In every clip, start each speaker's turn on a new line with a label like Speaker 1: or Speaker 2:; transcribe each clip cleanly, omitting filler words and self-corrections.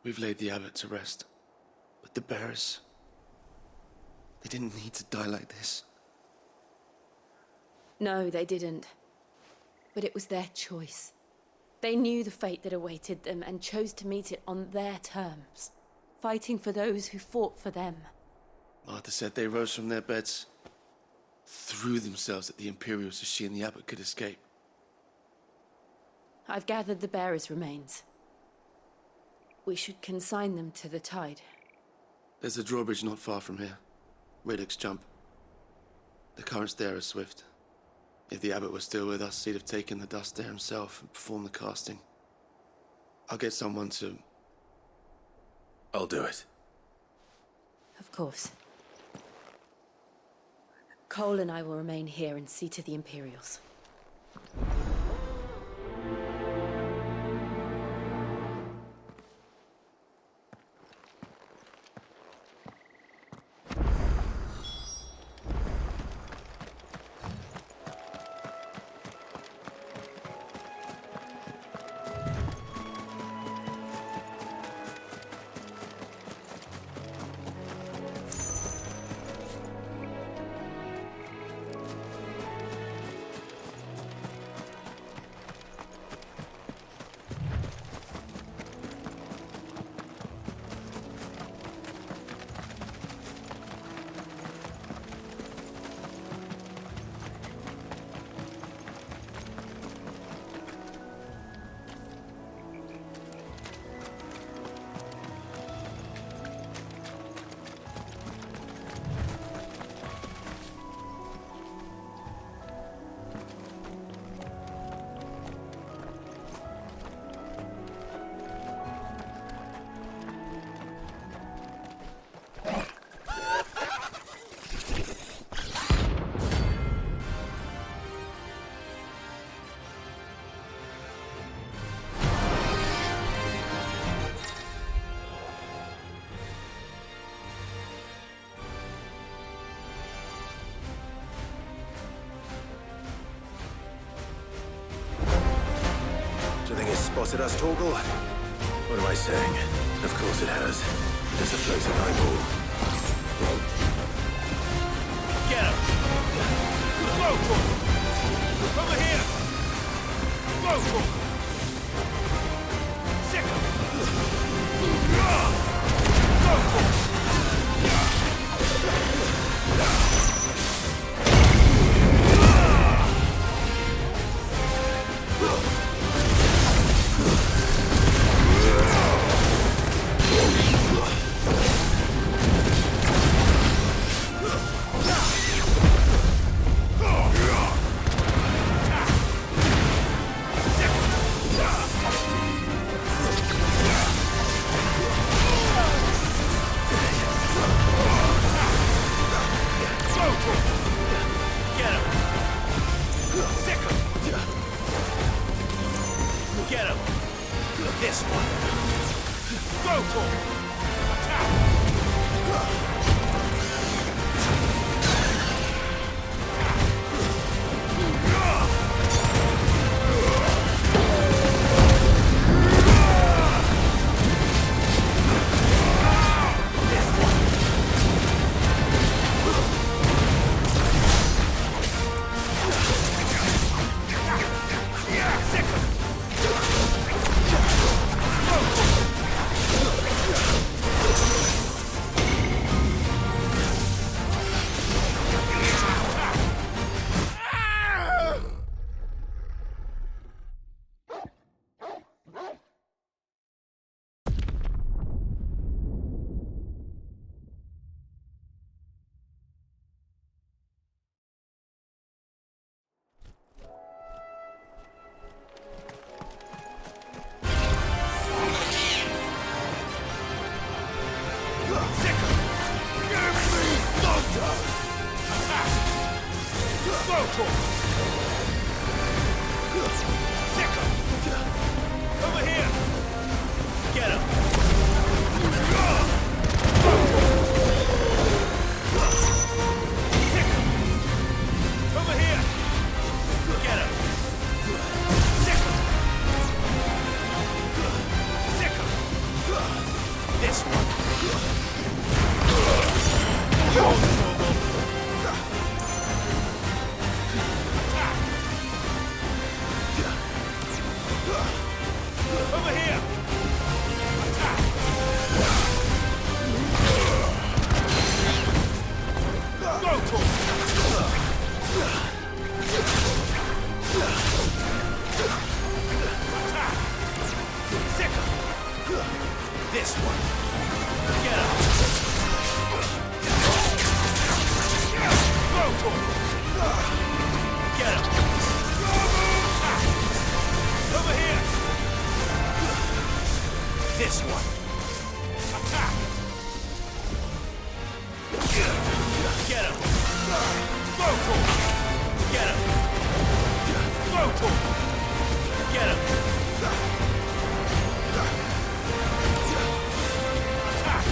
Speaker 1: We've laid the abbot to rest. But the bearers... they didn't need to die like this.
Speaker 2: No, they didn't. But it was their choice. They knew the fate that awaited them and chose to meet it on their terms, fighting for those who fought for them.
Speaker 1: Martha said they rose from their beds, threw themselves at the Imperials so she and the abbot could escape.
Speaker 2: I've gathered the bearers' remains. We should consign them to the tide.
Speaker 1: There's a drawbridge not far from here. Radix jump. The currents there are swift. If the abbot was still with us, he'd have taken the dust there himself and performed the casting. I'll get someone to...
Speaker 3: I'll do it.
Speaker 2: Of course. Cole and I will remain here and see to the Imperials.
Speaker 3: Do you think it's spotted us, Torgal? What am I saying? Of course it has. There's a floating eyeball.
Speaker 4: Get him! Go, Torgal! Over here! Go, Torgal! Sick him! Go, Torgal! Get him! This one! Go, Torgal! Sick him! This one. Attack! Get him! Go for him! Get him! Go for him! Get him! Attack!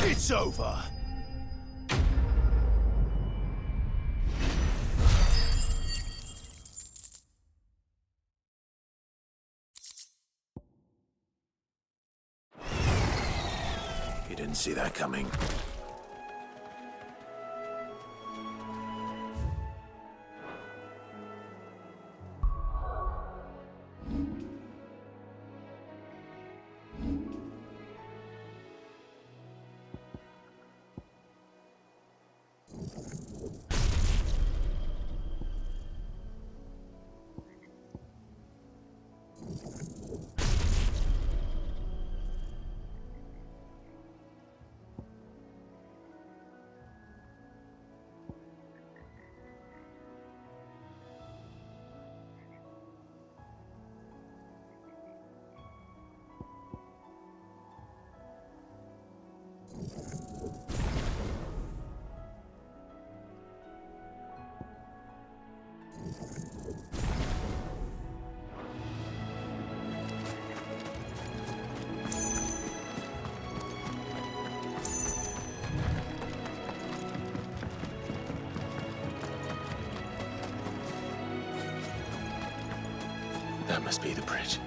Speaker 4: It's over.
Speaker 3: You didn't see that coming. That must be the bridge.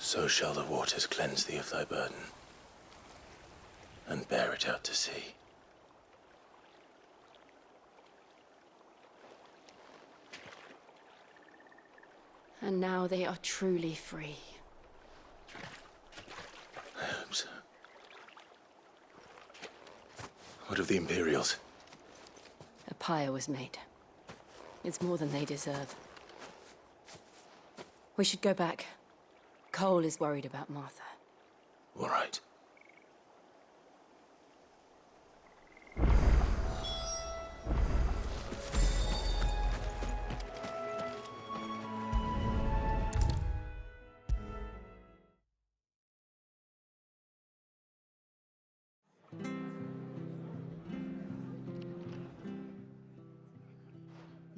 Speaker 3: So shall the waters cleanse thee of thy burden, and bear it out to sea.
Speaker 2: And now they are truly free.
Speaker 3: I hope so. What of the Imperials?
Speaker 2: A pyre was made. It's more than they deserve. We should go back. Cole is worried about Martha.
Speaker 3: All right.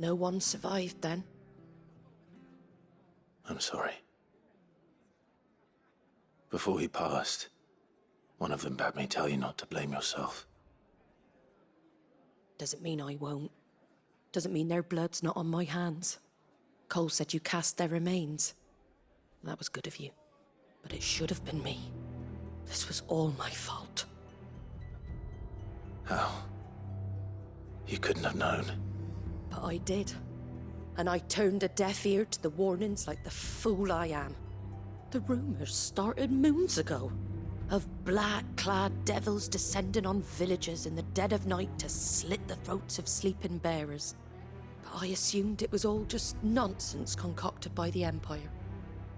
Speaker 5: No one survived then.
Speaker 3: I'm sorry. Before he passed, one of them bade me tell you not to blame yourself.
Speaker 5: Doesn't mean I won't. Doesn't mean their blood's not on my hands. Cole said you cast their remains. That was good of you. But it should have been me. This was all my fault.
Speaker 3: How? You couldn't have known.
Speaker 5: But I did. And I turned a deaf ear to the warnings like the fool I am. The rumours started moons ago. Of black-clad devils descending on villages in the dead of night to slit the throats of sleeping bearers. But I assumed it was all just nonsense concocted by the Empire.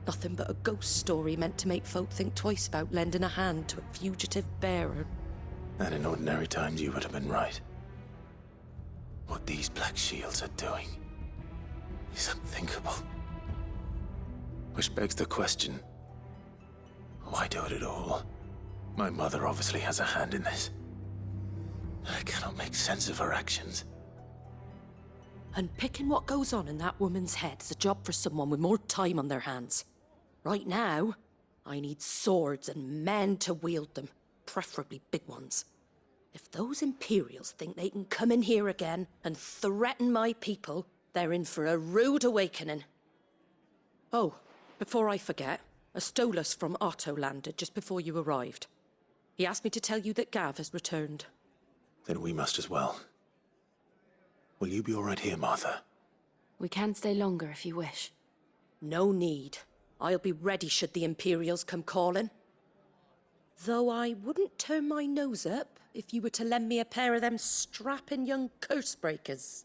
Speaker 5: Nothing but a ghost story meant to make folk think twice about lending a hand to a fugitive bearer.
Speaker 3: And in ordinary times you would have been right. What these Black Shields are doing is unthinkable. Which begs the question, why do it at all? My mother obviously has a hand in this. I cannot make sense of her actions.
Speaker 5: And picking what goes on in that woman's head is a job for someone with more time on their hands. Right now, I need swords and men to wield them, preferably big ones. If those Imperials think they can come in here again and threaten my people, they're in for a rude awakening. Oh, before I forget, a Stolas from Otto landed just before you arrived. He asked me to tell you that Gav has returned.
Speaker 3: Then we must as well. Will you be all right here, Martha?
Speaker 2: We can stay longer if you wish.
Speaker 5: No need. I'll be ready should the Imperials come calling. Though I wouldn't turn my nose up if you were to lend me a pair of them strapping young curse-breakers.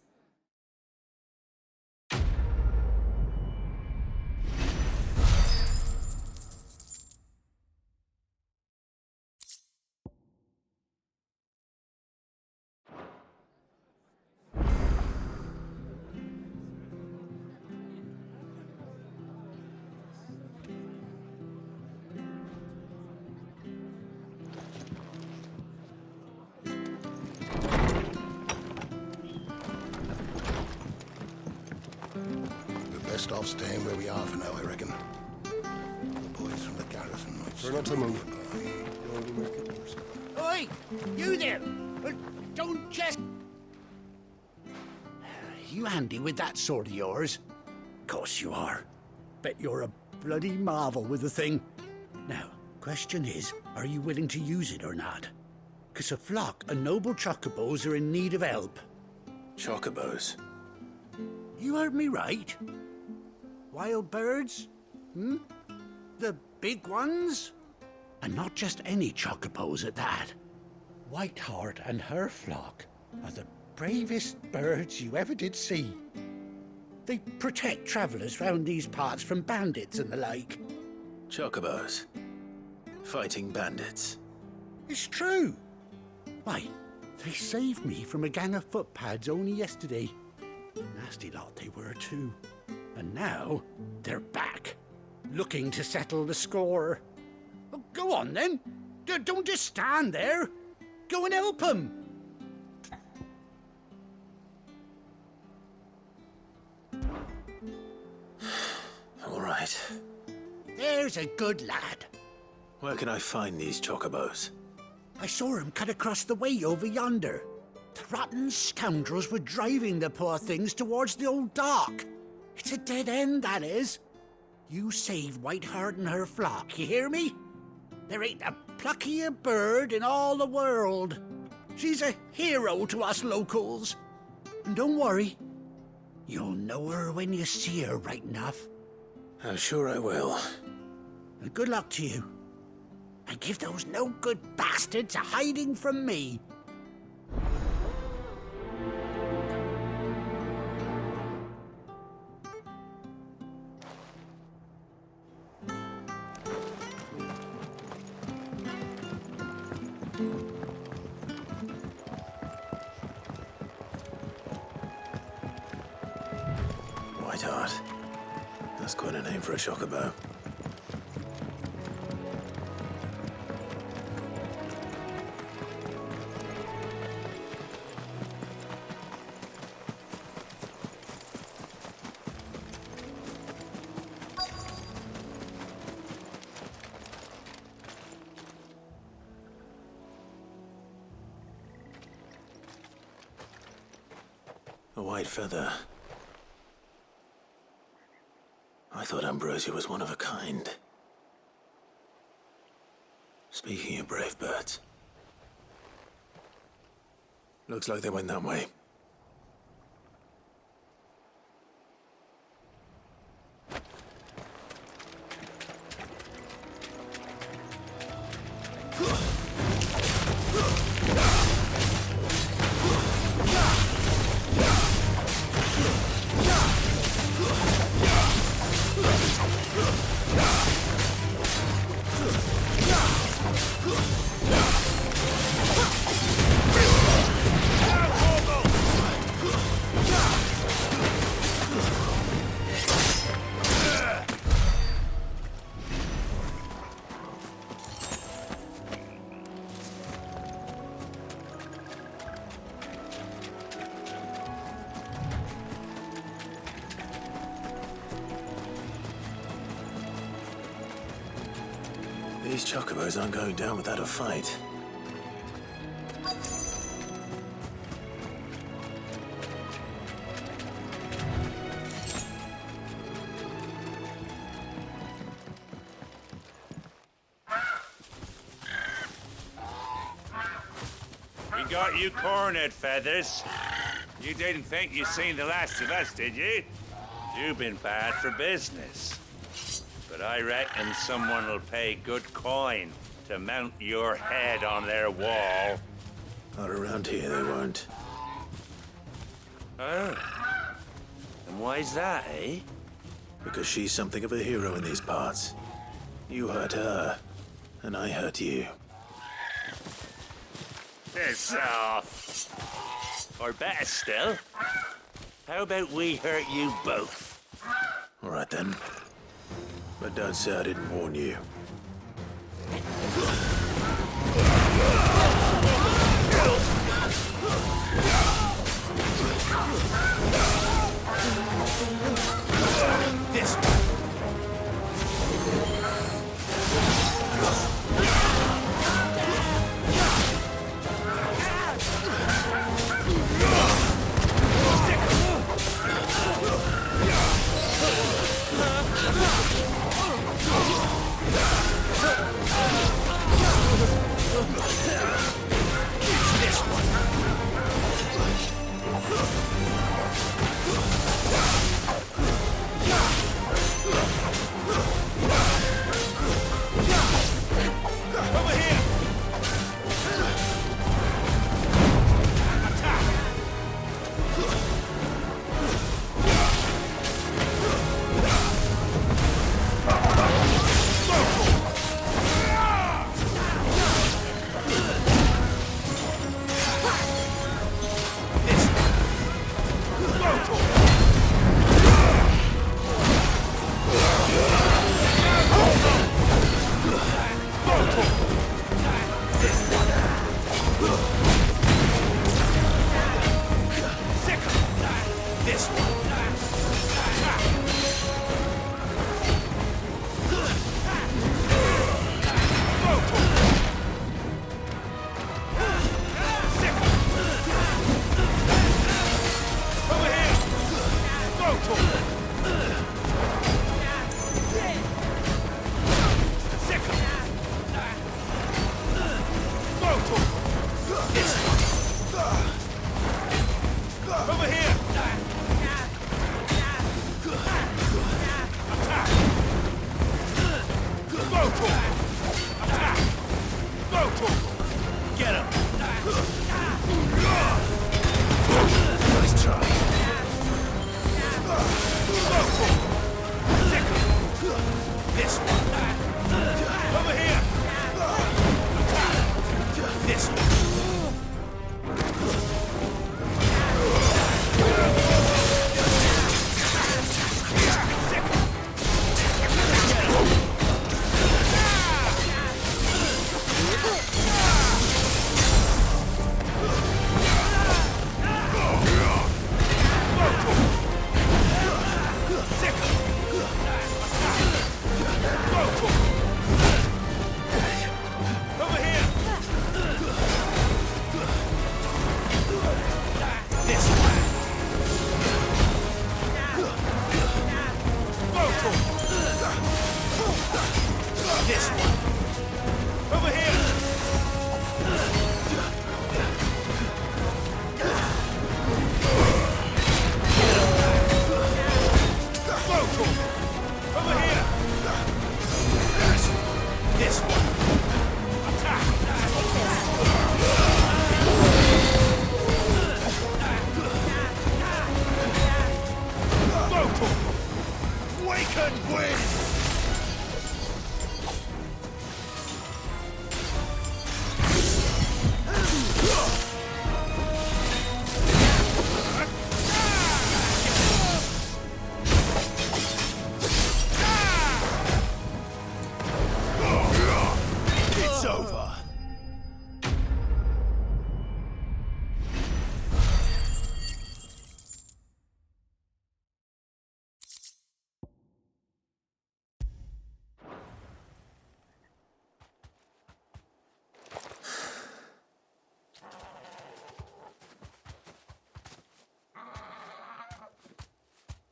Speaker 6: Best off staying where we are for now, I reckon. The boys from the garrison might
Speaker 7: Try not to move.
Speaker 4: Oi! You there! Don't just... You handy with that sword of yours? Course you are. Bet you're a bloody marvel with the thing. Now, question is, are you willing to use it or not? 'Cause a flock of noble chocobos are in need of help.
Speaker 3: Chocobos?
Speaker 4: You heard me right. Wild birds? The big ones? And not just any chocobos at that. Whiteheart and her flock are the bravest birds you ever did see. They protect travellers round these parts from bandits and the like.
Speaker 3: Chocobos? Fighting bandits?
Speaker 4: It's true. Why, they saved me from a gang of footpads only yesterday. Nasty lot they were too. And now they're back, looking to settle the score. Well, go on then. Don't just stand there. Go and help them.
Speaker 3: All right.
Speaker 4: There's a good lad.
Speaker 3: Where can I find these chocobos?
Speaker 4: I saw him cut across the way over yonder. The rotten scoundrels were driving the poor things towards the old dock. It's a dead end, that is. You save Whiteheart and her flock, you hear me? There ain't a pluckier bird in all the world. She's a hero to us locals. And don't worry, you'll know her when you see her right enough.
Speaker 3: I'm sure I will.
Speaker 4: And good luck to you. And give those no-good bastards a hiding from me.
Speaker 3: Whiteheart. That's quite a name for a chocobo. A white feather. I thought Ambrosia was one of a kind. Speaking of brave birds. Looks like they went that way. These chocobos aren't going down without a fight.
Speaker 7: We got you cornered, Feathers. You didn't think you'd seen the last of us, did you? You've been bad for business. But I reckon someone will pay good coin to mount your head on their wall.
Speaker 3: Not around here, they won't.
Speaker 7: Oh. And why's that, eh?
Speaker 3: Because she's something of a hero in these parts. You hurt her, and I hurt you.
Speaker 7: Piss off. Or better still, how about we hurt you both?
Speaker 3: All right then. But don't say I didn't warn you.
Speaker 7: This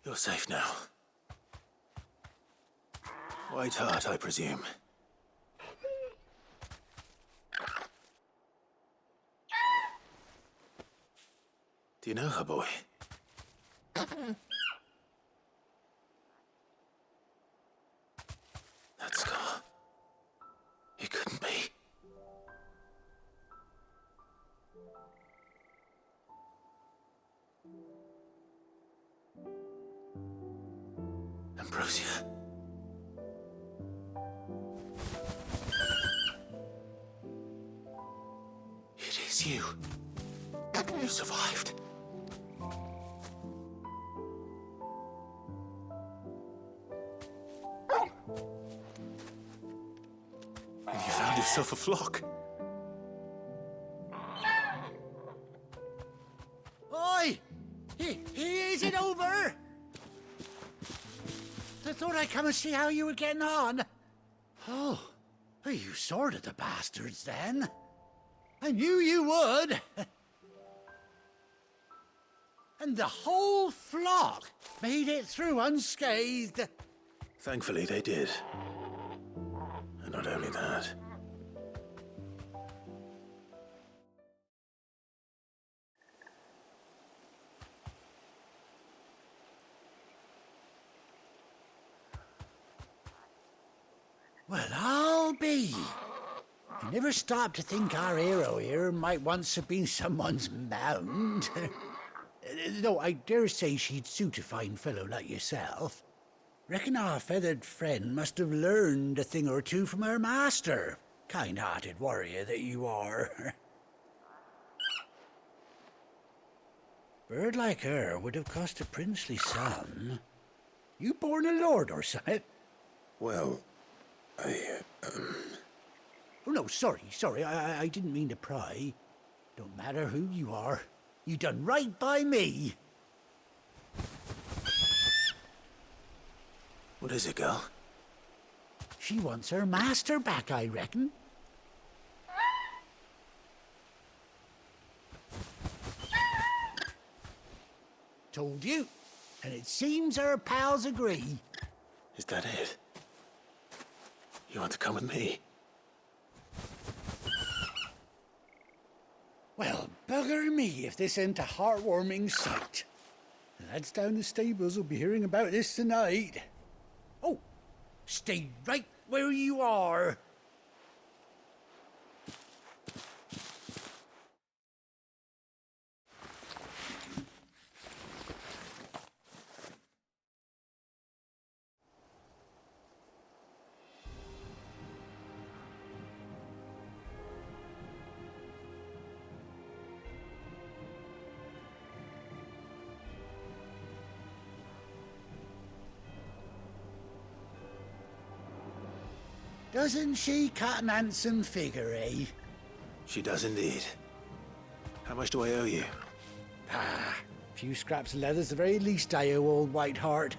Speaker 3: You're safe now. White Hart, I presume. Do you know her, boy? That scar. It couldn't be. Ambrosia. It is you. You survived. And you found yourself a flock.
Speaker 4: Oi! Is it over? I thought I'd come and see how you were getting on. Oh, you sorted the bastards then. I knew you would. And the whole flock made it through unscathed.
Speaker 3: Thankfully, they did. And not only that.
Speaker 4: Well, I'll be. I never stopped to think our hero here might once have been someone's mound. Though I dare say she'd suit a fine fellow like yourself. Reckon our feathered friend must have learned a thing or two from her master. Kind-hearted warrior that you are. Bird like her would have cost a princely sum. You born a lord or something?
Speaker 3: Well,
Speaker 4: Oh, no, sorry. I didn't mean to pry. Don't matter who you are. You done right by me.
Speaker 3: What is it, girl?
Speaker 4: She wants her master back, I reckon. Told you. And it seems her pals agree.
Speaker 3: Is that it? You want to come with me?
Speaker 4: Well, bugger me if this ain't a heartwarming sight. The lads down the stables will be hearing about this tonight. Oh, stay right where you are. Doesn't she cut an handsome figure, eh?
Speaker 3: She does indeed. How much do I owe you?
Speaker 4: A few scraps of leather's the very least I owe old White Hart.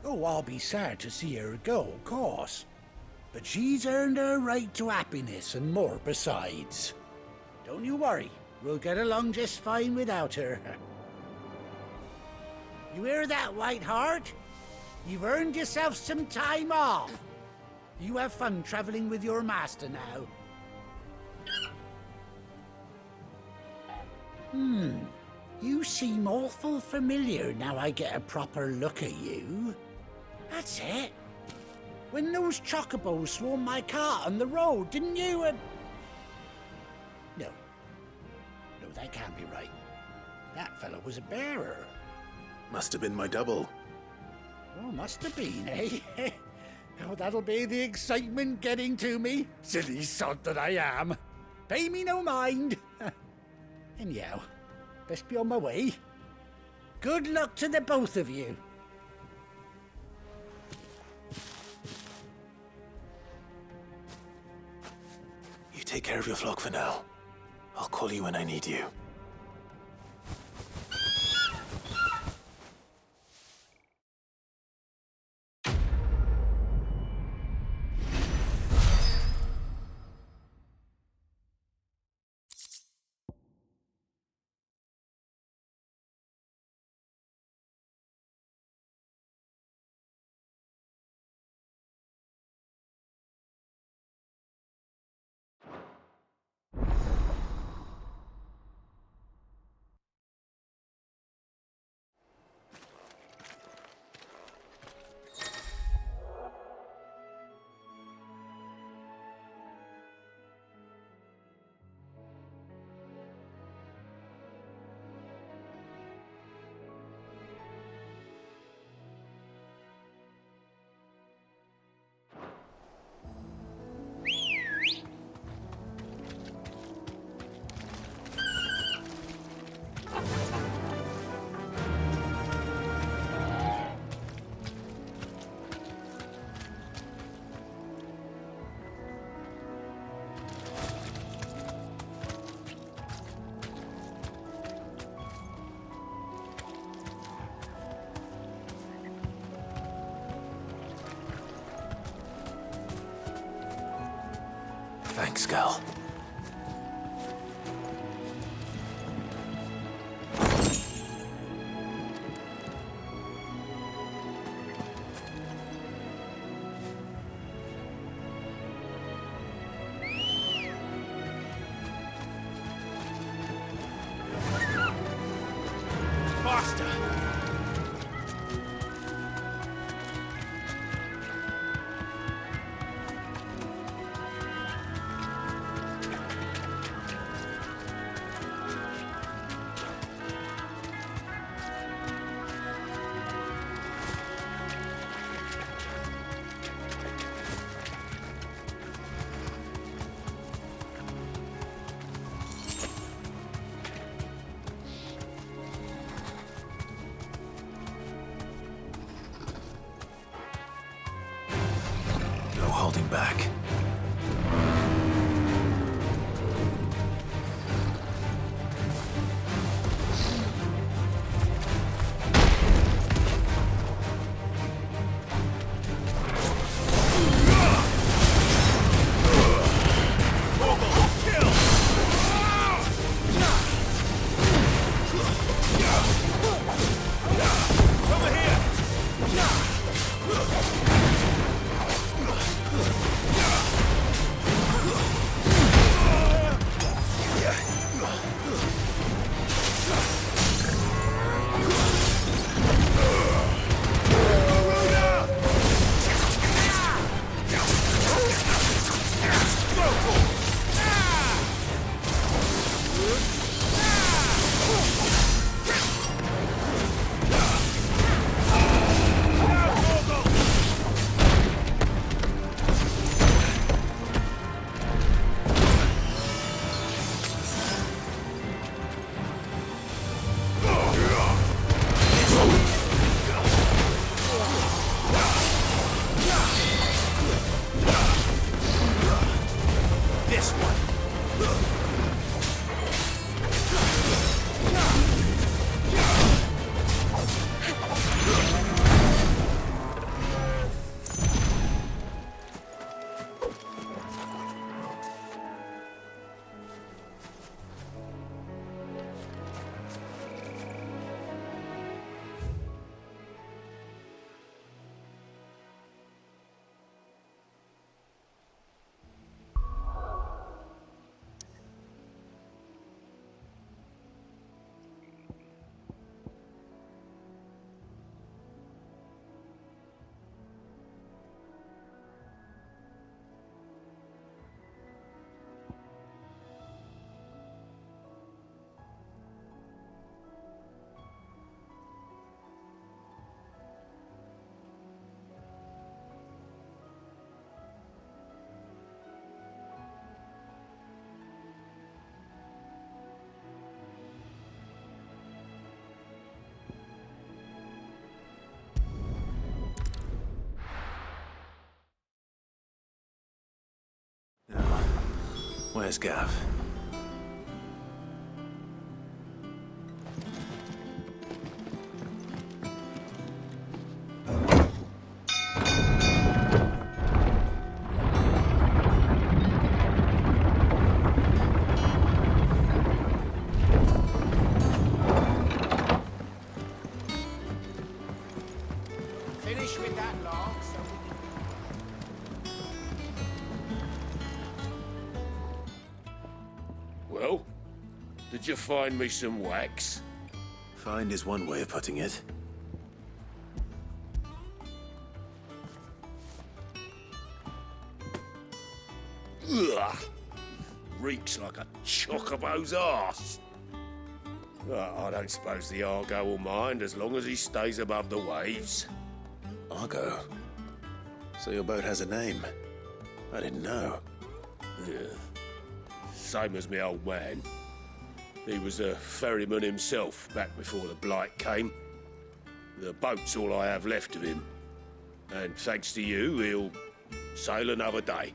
Speaker 4: Oh, I'll be sad to see her go, of course. But she's earned her right to happiness and more besides. Don't you worry, we'll get along just fine without her. You hear that, White Hart? You've earned yourself some time off. You have fun traveling with your master now. You seem awful familiar now I get a proper look at you. That's it. When those chocobos swarmed my cart on the road, didn't you? No, that can't be right. That fellow was a bearer.
Speaker 3: Must have been my double.
Speaker 4: Oh, must have been, eh? Oh, that'll be the excitement getting to me. Silly sod that I am. Pay me no mind. Anyhow, best be on my way. Good luck to the both of you.
Speaker 3: You take care of your flock for now. I'll call you when I need you. Thanks, Gal.
Speaker 7: Faster!
Speaker 3: No holding back.
Speaker 7: This one!
Speaker 3: Where's Gav?
Speaker 4: Finish with that log, so
Speaker 8: Well, did you find me some wax?
Speaker 3: Find is one way of putting it.
Speaker 8: Ugh! Reeks like a chocobo's arse. I don't suppose the Argo will mind as long as he stays above the waves.
Speaker 3: Argo? So your boat has a name? I didn't know.
Speaker 8: Yeah. Same as me old man. He was a ferryman himself back before the Blight came. The boat's all I have left of him. And thanks to you, he'll sail another day.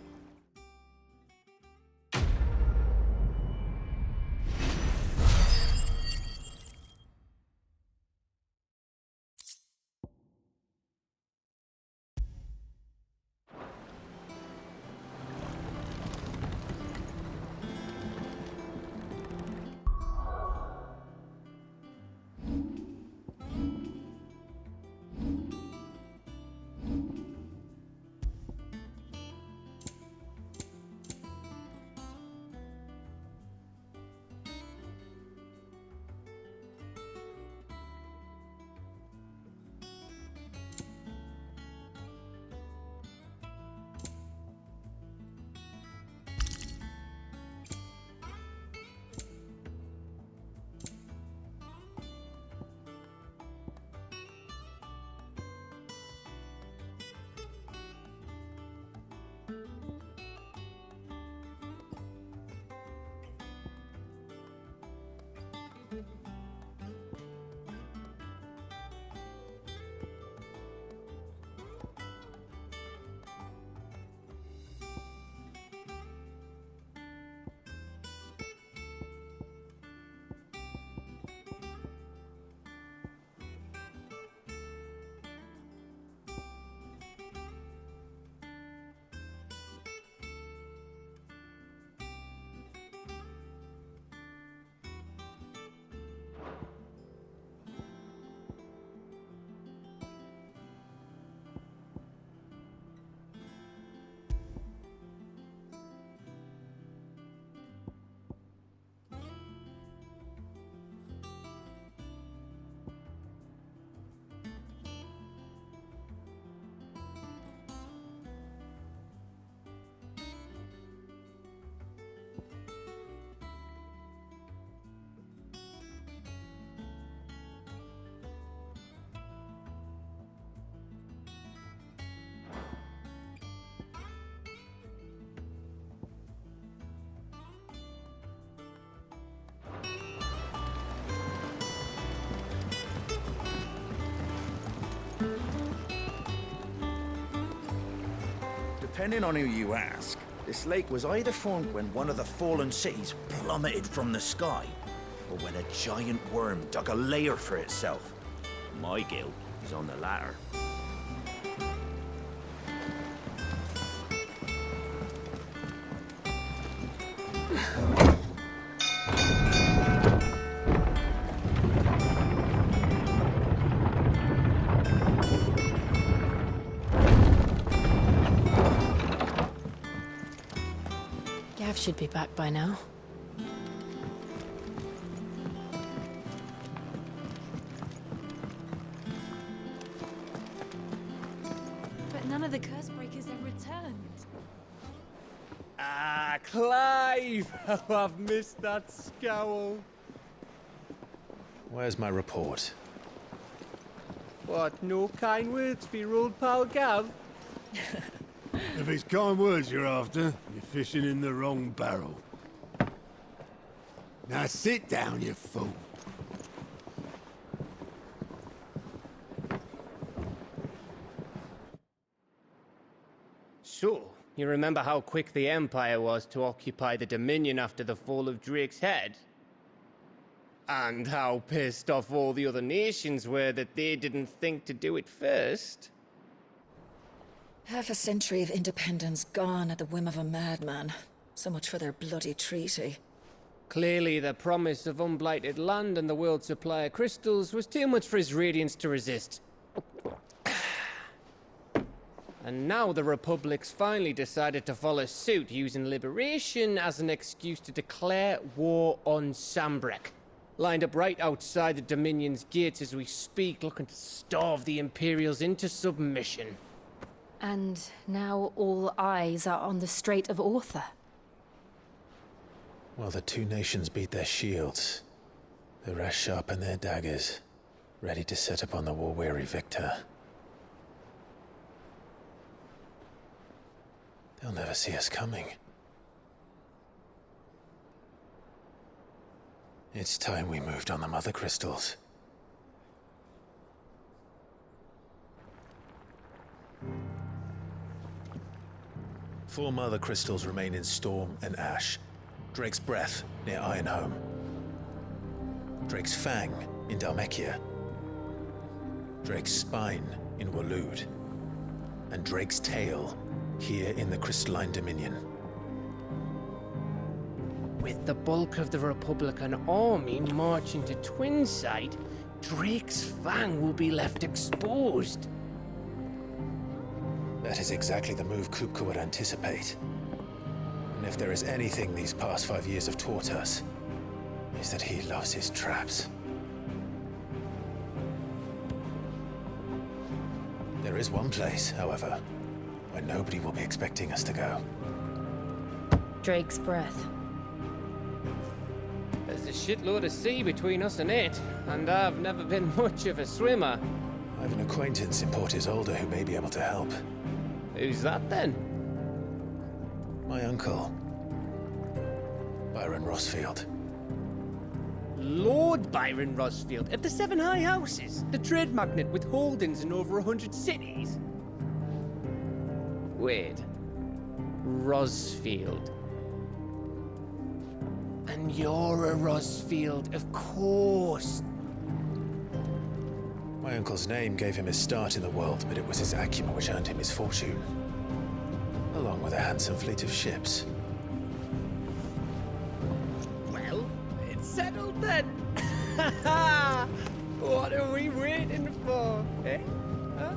Speaker 9: Depending on who you ask, this lake was either formed when one of the fallen cities plummeted from the sky, or when a giant worm dug a lair for itself. My guilt is on the latter.
Speaker 2: Gav should be back by now. But none of the curse breakers have returned.
Speaker 10: Ah, Clive! Oh, I've missed that scowl.
Speaker 3: Where's my report?
Speaker 10: What, no kind words for your old pal Gav?
Speaker 11: If it's kind words you're after, you're fishing in the wrong barrel. Now sit down, you fool.
Speaker 10: So, you remember how quick the Empire was to occupy the Dominion after the fall of Drake's head? And how pissed off all the other nations were that they didn't think to do it first?
Speaker 12: Half a century of independence gone at the whim of a madman. So much for their bloody treaty.
Speaker 10: Clearly, the promise of unblighted land and the world's supply of crystals was too much for his radiance to resist. And now the Republic's finally decided to follow suit, using liberation as an excuse to declare war on Sambrek. Lined up right outside the Dominion's gates as we speak, looking to starve the Imperials into submission.
Speaker 2: And now all eyes are on the Strait of Author.
Speaker 3: Well, the two nations beat their shields. The rest sharpen their daggers, ready to set upon the war-weary victor. They'll never see us coming. It's time we moved on the Mother Crystals. Four Mother Crystals remain in Storm and Ash. Drake's Breath near Ironhome. Drake's Fang in Dhalmekia. Drake's Spine in Waloed. And Drake's Tail here in the Crystalline Dominion.
Speaker 10: With the bulk of the Republican army marching to Twinside, Drake's Fang will be left exposed.
Speaker 3: That is exactly the move Kupka would anticipate. And if there is anything these past 5 years have taught us, is that he loves his traps. There is one place, however, where nobody will be expecting us to go.
Speaker 2: Drake's Breath.
Speaker 10: There's a shitload of sea between us and it, and I've never been much of a swimmer.
Speaker 3: I have an acquaintance in Port Isolde who may be able to help.
Speaker 10: Who's that then?
Speaker 3: My uncle, Byron Rossfield.
Speaker 10: Lord Byron Rossfield of the Seven High Houses, the trade magnate with holdings in over 100 cities. Wait, Rossfield. And you're a Rossfield, of course.
Speaker 3: My uncle's name gave him his start in the world, but it was his acumen which earned him his fortune, along with a handsome fleet of ships.
Speaker 10: Well, it's settled then. What are we waiting for, eh? Huh?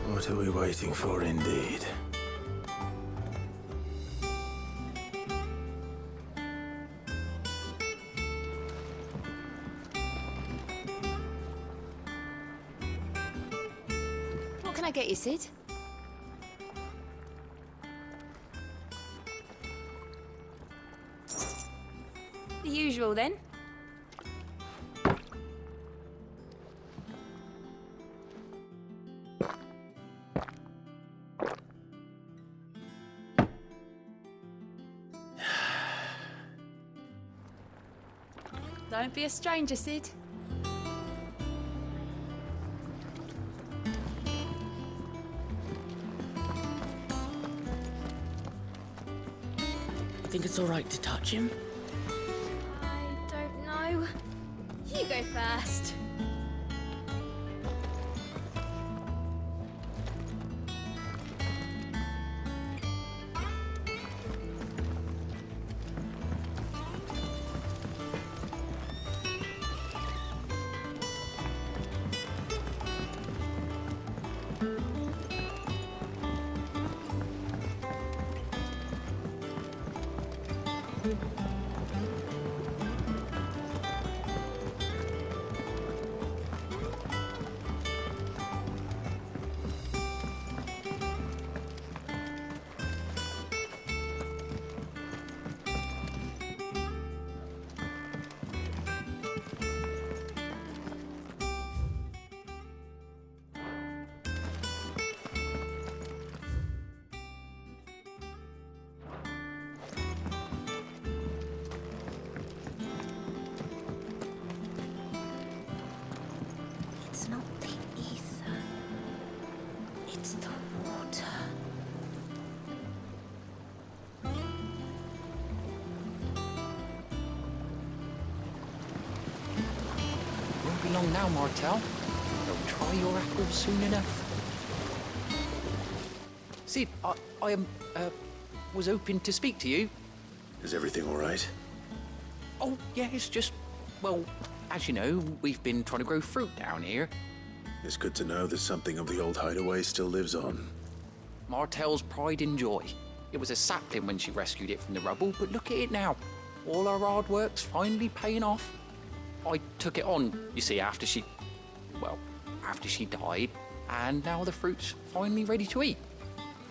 Speaker 3: What are we waiting for, indeed?
Speaker 2: What can I get you, Sid? The usual, then. Don't be a stranger, Sid.
Speaker 5: I think it's all right to touch him.
Speaker 2: I don't know. You go first.
Speaker 5: It's not the ether. It's the water.
Speaker 9: Won't be long now, Martel. They'll try your apples soon enough. Sid, I was hoping to speak to you.
Speaker 3: Is everything all right?
Speaker 9: Oh, yeah, it's just, well, as you know, we've been trying to grow fruit down here.
Speaker 3: It's good to know that something of the old hideaway still lives on.
Speaker 9: Martel's pride and joy. It was a sapling when she rescued it from the rubble, but look at it now. All our hard work's finally paying off. I took it on, you see, after she died, and now the fruit's finally ready to eat.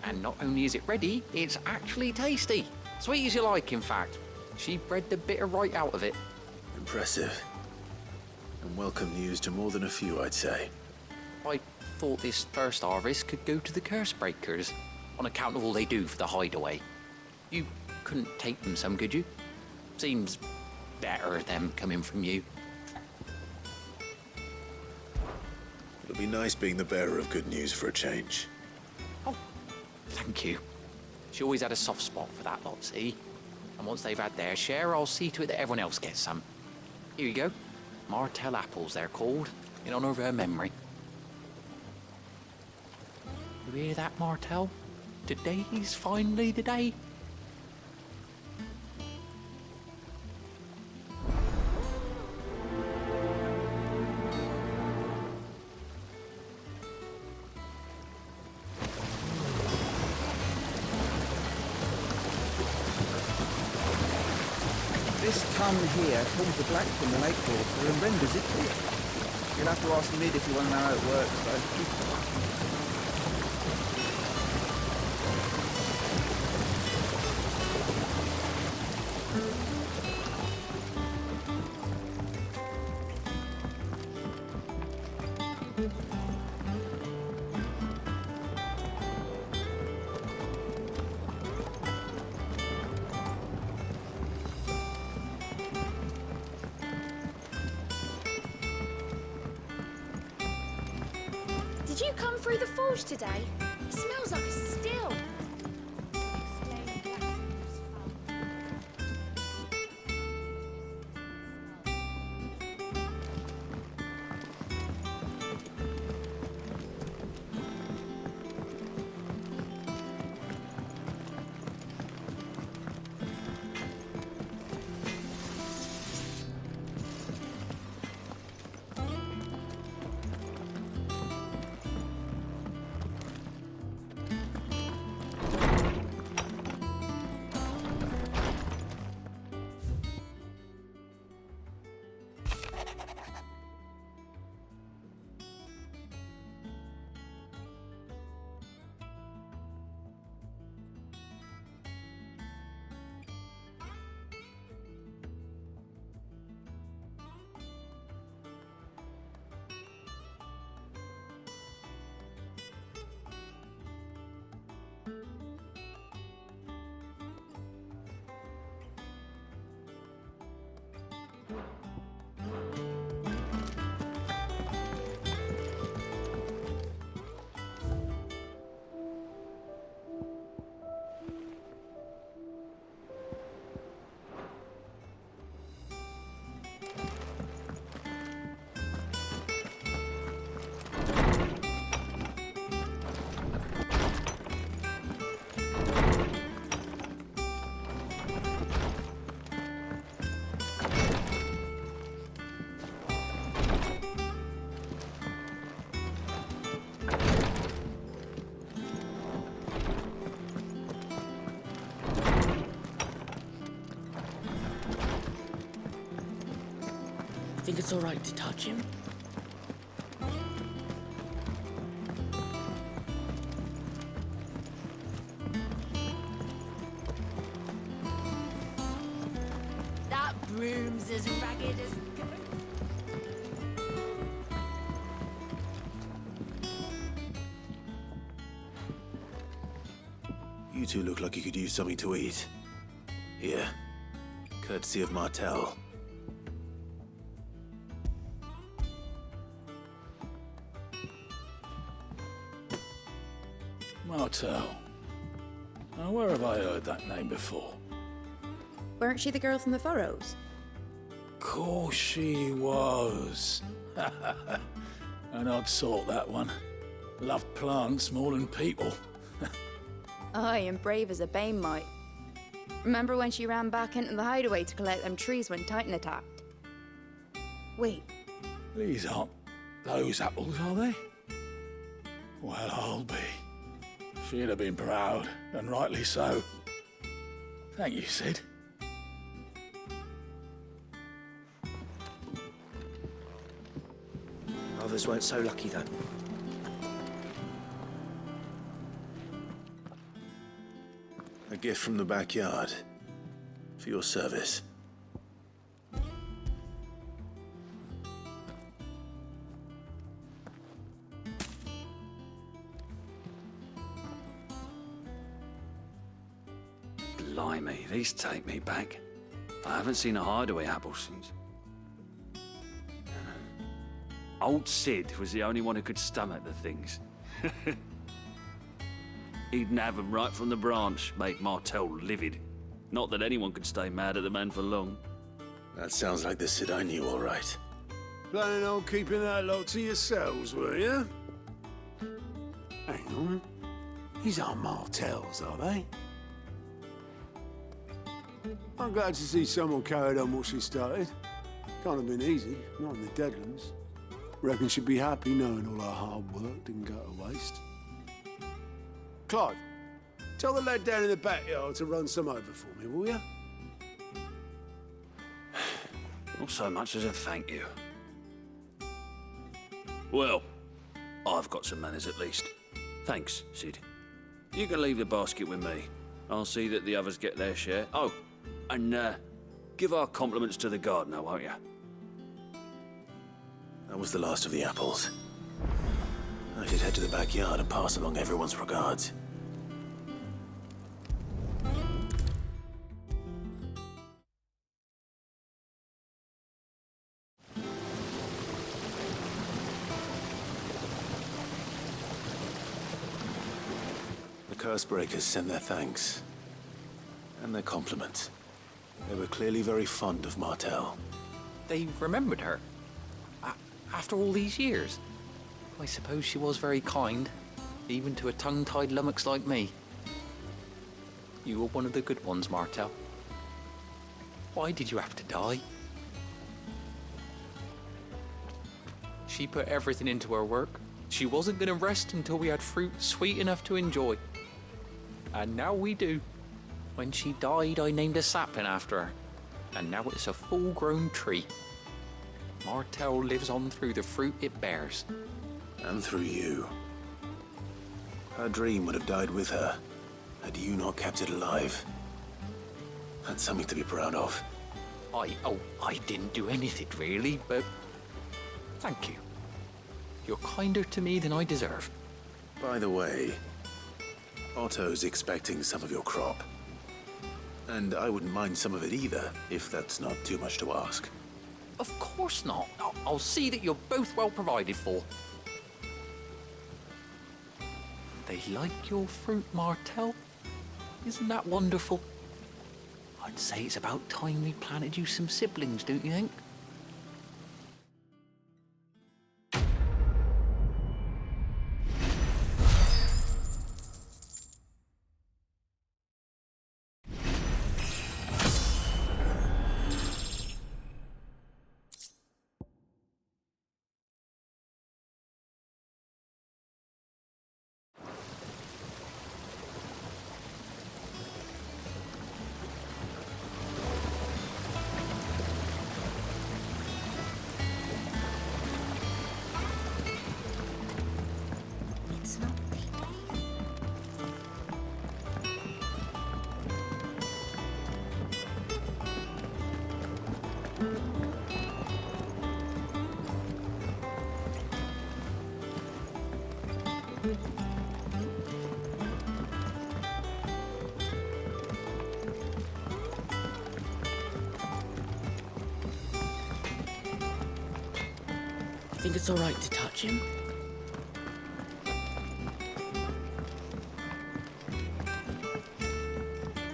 Speaker 9: And not only is it ready, it's actually tasty. Sweet as you like, in fact. She bred the bitter right out of it.
Speaker 3: Impressive. And welcome news to more than a few, I'd say.
Speaker 9: I thought this first harvest could go to the curse breakers, on account of all they do for the hideaway. You couldn't take them some, could you? Seems better them coming from you.
Speaker 3: It'll be nice being the bearer of good news for a change.
Speaker 9: Oh, thank you. She always had a soft spot for that lot, see? And once they've had their share, I'll see to it that everyone else gets some. Here you go. Martel apples, they're called, in honor of her memory. You hear that, Martel? Today's finally the day.
Speaker 13: This tongue here pulls the black from the lake water and renders it clear. You'll have to ask the mid if you want to know how it works, though.
Speaker 2: Did you come through the forge today? It smells like a still.
Speaker 5: it's all right to touch him.
Speaker 2: That broom's as ragged as...
Speaker 3: You two look like you could use something to eat. Here, courtesy of Martel.
Speaker 14: Martel. Now, where have I heard that name before?
Speaker 15: Weren't she the girl from the Furrows?
Speaker 14: Course she was. An odd sort, that one. Loved plants more than people.
Speaker 15: Aye, and brave as a bane might. Remember when she ran back into the hideaway to collect them trees when Titan attacked? Wait,
Speaker 14: These aren't those apples, are they? Well, I'll be. She'd have been proud, and rightly so. Thank you, Sid.
Speaker 9: Others weren't so lucky, though.
Speaker 3: A gift from the backyard. For your service.
Speaker 16: Blimey, these take me back. I haven't seen a hideaway apple since. Old Sid was the only one who could stomach the things. He'd nab 'em right from the branch, make Martel livid. Not that anyone could stay mad at the man for long.
Speaker 3: That sounds like the Sid I knew, all right.
Speaker 11: Planning on keeping that lot to yourselves, were you? Hang on. These aren't Martels, are they? I'm glad to see someone carried on what she started. Can't have been easy, not in the Deadlands. Reckon she'd be happy knowing all her hard work didn't go to waste. Clive, tell the lad down in the backyard to run some over for me, will you?
Speaker 16: Not so much as a thank you. Well, I've got some manners at least. Thanks, Sid. You can leave the basket with me. I'll see that the others get their share. Oh, and give our compliments to the gardener, won't you?
Speaker 3: That was the last of the apples. I should head to the backyard and pass along everyone's regards. The Cursebreakers sent their thanks. And their compliments. They were clearly very fond of Martel.
Speaker 13: They remembered her? After all these years? I suppose she was very kind, even to a tongue-tied lummox like me. You were one of the good ones, Martel. Why did you have to die? She put everything into her work. She wasn't going to rest until we had fruit sweet enough to enjoy. And now we do. When she died, I named a sapling after her. And now it's a full-grown tree. Martel lives on through the fruit it bears.
Speaker 3: And through you. Her dream would have died with her, had you not kept it alive. That's something to be proud of.
Speaker 13: I didn't do anything really, but thank you. You're kinder to me than I deserve.
Speaker 3: By the way, Otto's expecting some of your crop. And I wouldn't mind some of it either, if that's not too much to ask.
Speaker 13: Of course not. I'll see that you're both well provided for. They like your fruit, Martel. Isn't that wonderful? I'd say it's about time we planted you some siblings, don't you think?
Speaker 5: Think it's all right to touch him?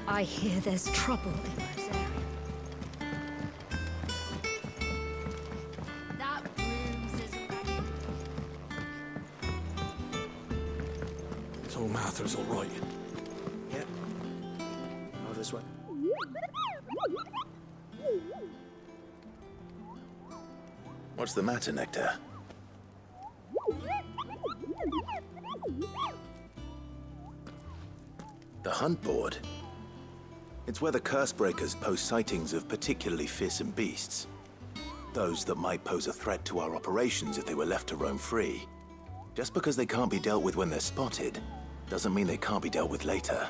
Speaker 17: I hear there's trouble in this area.
Speaker 15: That room's isn't ready.
Speaker 14: So Martha's all right.
Speaker 9: Yep. Oh, this way. What's the matter, Nectar? The hunt board? It's where the Cursebreakers post sightings of particularly fearsome beasts. Those that might pose a threat to our operations if they were left to roam free. Just because they can't be dealt with when they're spotted, doesn't mean they can't be dealt with later.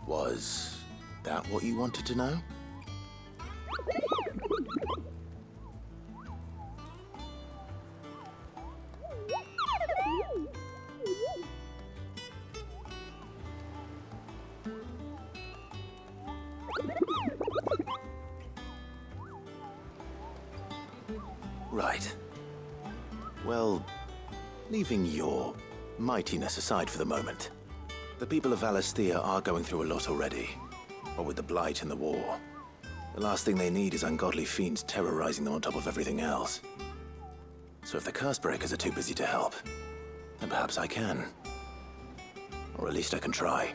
Speaker 9: Was that what you wanted to know? Right. Well, leaving your mightiness aside for the moment, the people of Valisthea are going through a lot already. What with the Blight and the war. The last thing they need is ungodly fiends terrorizing them on top of everything else. So if the Cursebreakers are too busy to help, then perhaps I can. Or at least I can try.